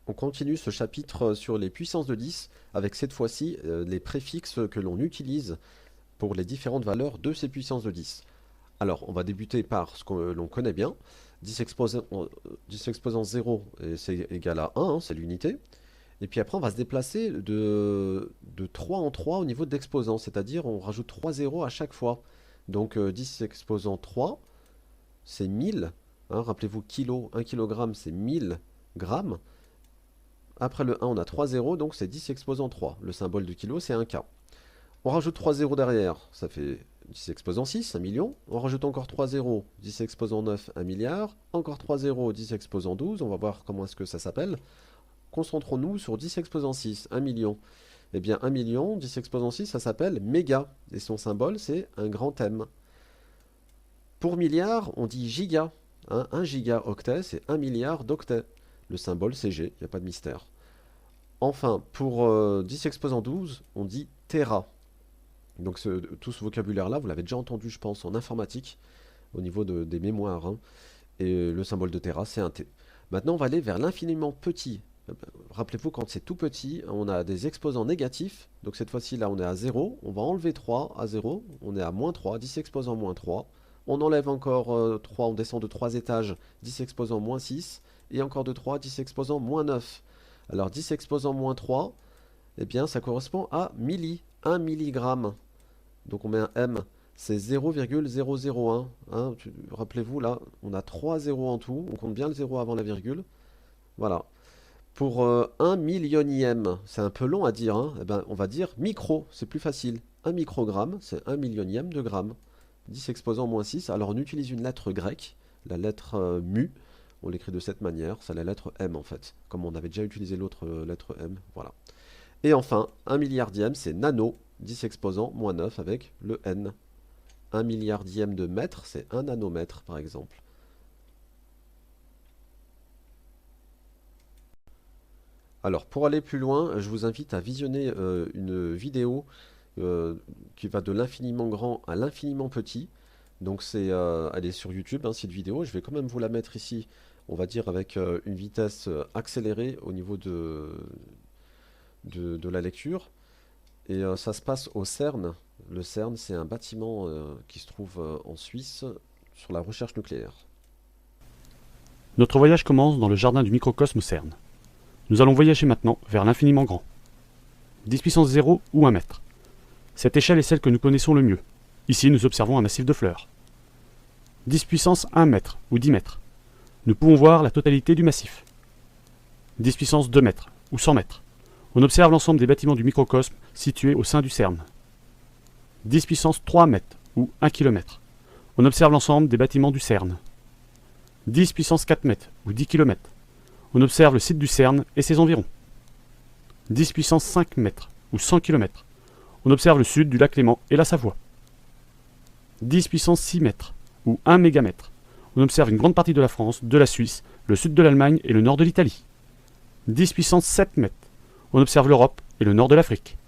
On continue ce chapitre sur les puissances de 10 avec cette fois-ci les préfixes que l'on utilise pour les différentes valeurs de ces puissances de 10. Alors, on va débuter par ce que l'on connaît bien. 10 exposant 0, c'est égal à 1, hein, c'est l'unité. Et puis après, on va se déplacer de 3 en 3 au niveau d'exposant, c'est-à-dire on rajoute 3 zéros à chaque fois. Donc 10 exposant 3, c'est 1000. Hein, rappelez-vous, kilo, 1 kg, c'est 1000 grammes. Après le 1, on a 3 zéros, donc c'est 10 exposant 3. Le symbole du kilo, c'est 1 K. On rajoute 3 zéros derrière, ça fait 10 exposant 6, 1 million. On rajoute encore 3 zéros, 10 exposant 9, 1 milliard. Encore 3 zéros, 10 exposant 12, on va voir comment est-ce que ça s'appelle. Concentrons-nous sur 10 exposant 6, 1 million. Eh bien 1 million, 10 exposant 6, ça s'appelle méga. Et son symbole, c'est un grand M. Pour milliard, on dit giga. Hein, 1 gigaoctet, c'est 1 milliard d'octets. Le symbole, c'est G, il n'y a pas de mystère. Enfin, pour 10 exposant 12, on dit Tera. Donc tout ce vocabulaire-là, vous l'avez déjà entendu, je pense, en informatique, au niveau des mémoires. Hein. Et le symbole de Tera, c'est un T. Maintenant, on va aller vers l'infiniment petit. Rappelez-vous, quand c'est tout petit, on a des exposants négatifs. Donc cette fois-ci, là, on est à 0. On va enlever 3 à 0. On est à moins 3, 10 exposant moins 3. On enlève encore 3, on descend de 3 étages, 10 exposant moins 6. Et encore de 3, 10 exposant moins 9. Alors 10 exposant moins 3, eh bien ça correspond à milli, 1 milligramme. Donc on met un M, c'est 0,001. Hein, rappelez-vous là, on a 3 zéros en tout, on compte bien le 0 avant la virgule. Voilà. Pour 1 millionième, c'est un peu long à dire, hein, eh ben, on va dire micro, c'est plus facile. 1 microgramme, c'est 1 millionième de gramme. 10 exposant moins 6, alors on utilise une lettre grecque, la lettre mu. On l'écrit de cette manière, c'est la lettre M en fait, comme on avait déjà utilisé l'autre lettre M, voilà. Et enfin, 1 milliardième, c'est nano, 10 exposant moins 9 avec le N. 1 milliardième de mètre, c'est 1 nanomètre par exemple. Alors pour aller plus loin, je vous invite à visionner une vidéo qui va de l'infiniment grand à l'infiniment petit. Donc elle est sur YouTube, hein, cette vidéo. Je vais quand même vous la mettre ici, on va dire avec une vitesse accélérée au niveau de la lecture. Et ça se passe au CERN. Le CERN, c'est un bâtiment qui se trouve en Suisse sur la recherche nucléaire. Notre voyage commence dans le jardin du microcosme au CERN. Nous allons voyager maintenant vers l'infiniment grand. 10 puissance 0 ou 1 mètre. Cette échelle est celle que nous connaissons le mieux. Ici, nous observons un massif de fleurs. 10 puissance 1 mètre ou 10 mètres. Nous pouvons voir la totalité du massif. 10 puissance 2 mètres ou 100 mètres. On observe l'ensemble des bâtiments du microcosme situés au sein du CERN. 10 puissance 3 mètres ou 1 km. On observe l'ensemble des bâtiments du CERN. 10 puissance 4 mètres ou 10 km. On observe le site du CERN et ses environs. 10 puissance 5 mètres ou 100 km. On observe le sud du lac Léman et la Savoie. 10 puissance 6 mètres ou 1 mégamètre. On observe une grande partie de la France, de la Suisse, le sud de l'Allemagne et le nord de l'Italie. 10 puissance 7 mètres. On observe l'Europe et le nord de l'Afrique.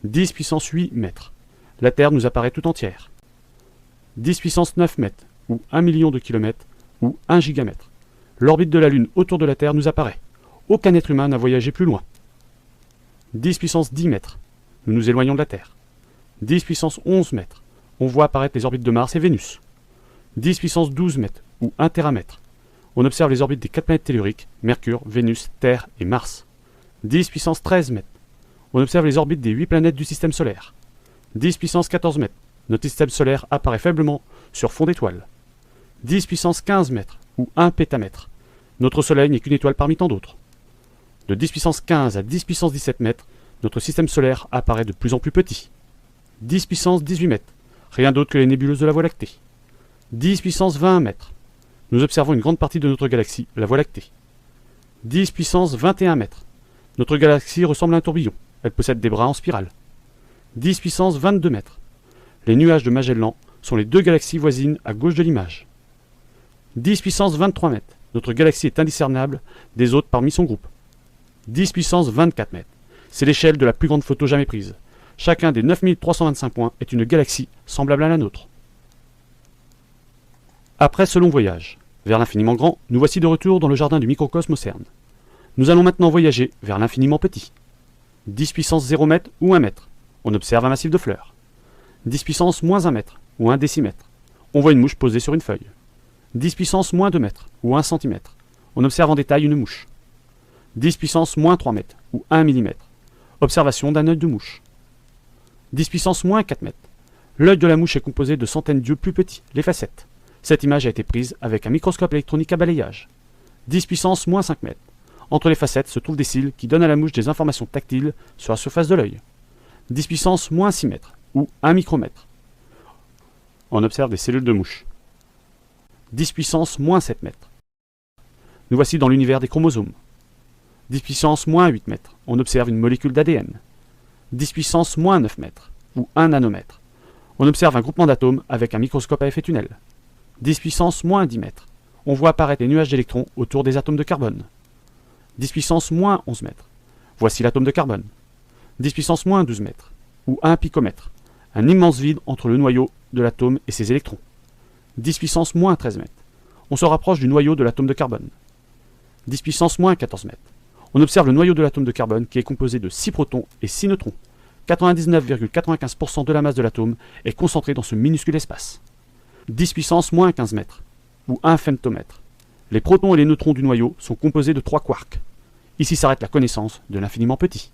10 puissance 8 mètres. La Terre nous apparaît tout entière. 10 puissance 9 mètres ou 1 million de kilomètres ou 1 gigamètre. L'orbite de la Lune autour de la Terre nous apparaît. Aucun être humain n'a voyagé plus loin. 10 puissance 10 mètres. Nous nous éloignons de la Terre. 10 puissance 11 mètres. On voit apparaître les orbites de Mars et Vénus. 10 puissance 12 mètres ou 1 téramètre. On observe les orbites des 4 planètes telluriques, Mercure, Vénus, Terre et Mars. 10 puissance 13 mètres. On observe les orbites des 8 planètes du système solaire. 10 puissance 14 mètres. Notre système solaire apparaît faiblement sur fond d'étoiles. 10 puissance 15 mètres ou 1 pétamètre. Notre Soleil n'est qu'une étoile parmi tant d'autres. De 10 puissance 15 à 10 puissance 17 mètres, notre système solaire apparaît de plus en plus petit. 10 puissance 18 mètres, rien d'autre que les nébuleuses de la Voie lactée. 10 puissance 20 mètres, nous observons une grande partie de notre galaxie, la Voie lactée. 10 puissance 21 mètres, notre galaxie ressemble à un tourbillon, elle possède des bras en spirale. 10 puissance 22 mètres, les nuages de Magellan sont les deux galaxies voisines à gauche de l'image. 10 puissance 23 mètres, notre galaxie est indiscernable des autres parmi son groupe. 10 puissance 24 mètres, c'est l'échelle de la plus grande photo jamais prise. Chacun des 9325 points est une galaxie semblable à la nôtre. Après ce long voyage, vers l'infiniment grand, nous voici de retour dans le jardin du microcosme au CERN. Nous allons maintenant voyager vers l'infiniment petit. 10 puissance 0 mètre ou 1 mètre. On observe un massif de fleurs. 10 puissance moins 1 mètre ou 1 décimètre. On voit une mouche posée sur une feuille. 10 puissance moins 2 mètres ou 1 centimètre. On observe en détail une mouche. 10 puissance moins 3 mètres ou 1 millimètre. Observation d'un œil de mouche. 10 puissance moins 4 mètres. L'œil de la mouche est composé de centaines d'yeux plus petits, les facettes. Cette image a été prise avec un microscope électronique à balayage. 10 puissance moins 5 mètres. Entre les facettes se trouvent des cils qui donnent à la mouche des informations tactiles sur la surface de l'œil. 10 puissance moins 6 mètres ou 1 micromètre. On observe des cellules de mouche. 10 puissance moins 7 mètres. Nous voici dans l'univers des chromosomes. 10 puissance moins 8 mètres. On observe une molécule d'ADN. 10 puissance moins 9 mètres ou 1 nanomètre. On observe un groupement d'atomes avec un microscope à effet tunnel. 10 puissance moins 10 mètres. On voit apparaître des nuages d'électrons autour des atomes de carbone. 10 puissance moins 11 mètres. Voici l'atome de carbone. 10 puissance moins 12 mètres ou 1 picomètre. Un immense vide entre le noyau de l'atome et ses électrons. 10 puissance moins 13 mètres. On se rapproche du noyau de l'atome de carbone. 10 puissance moins 14 mètres. On observe le noyau de l'atome de carbone qui est composé de 6 protons et 6 neutrons. 99,95% de la masse de l'atome est concentrée dans ce minuscule espace. 10 puissance moins 15 mètres ou 1 femtomètre. Les protons et les neutrons du noyau sont composés de 3 quarks. Ici s'arrête la connaissance de l'infiniment petit.